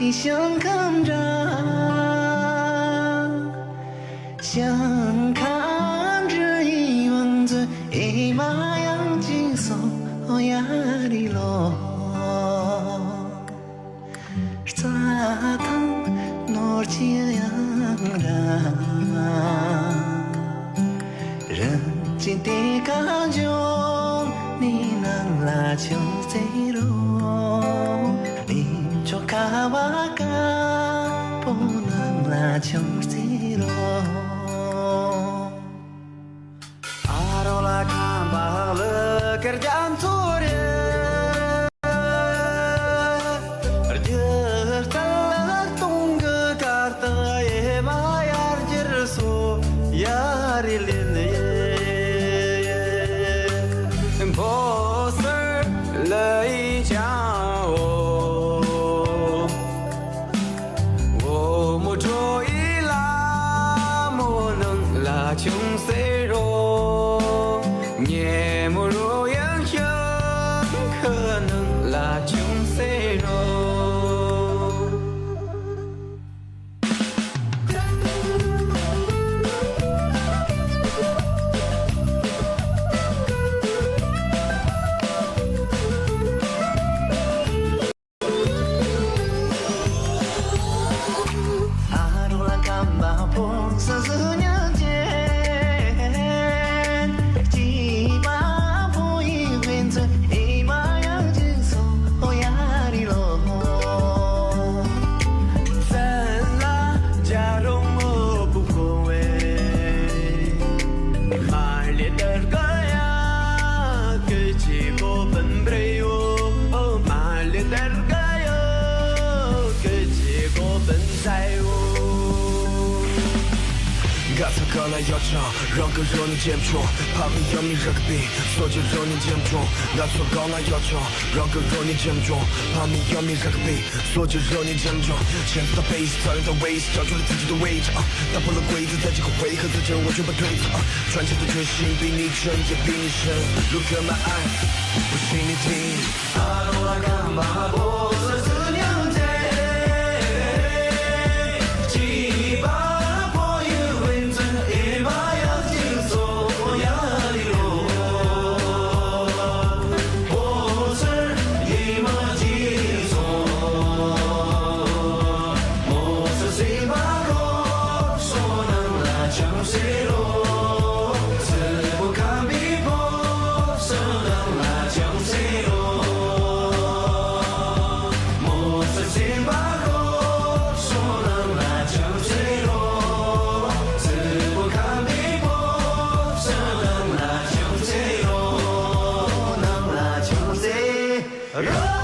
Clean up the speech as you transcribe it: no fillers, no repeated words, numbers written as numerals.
你想看着，想看着一万嘴马样金手呀里喽，沙滩诺基亚的，人间的感觉，你能拉就谁喽？你就卡哇卡，不能拉就谁喽？ Arola kambal kerjaan sore Erjer telah tunggu karta ye bayar jerso yarilin ye Poster lei chao Wo mo cho ila mo nang la chung se ro 夜幕若阳生，可能拉穷谁肉？阿罗拉干巴波三十年。 刚来要唱，让歌让你坚强，怕没有你热个病，所以让你坚强。我说刚来要唱，让歌让你坚强，怕没有你热个病，所以让你坚强。现在的 bass， 操练在 waist， 找出了自己的位置，打破了规则，在这个回合之间我全部推辞。传奇的决心比你真，也比你深。Look at my eyes， 不信你听。阿罗拉干巴波斯四娘姐，七八。 Run!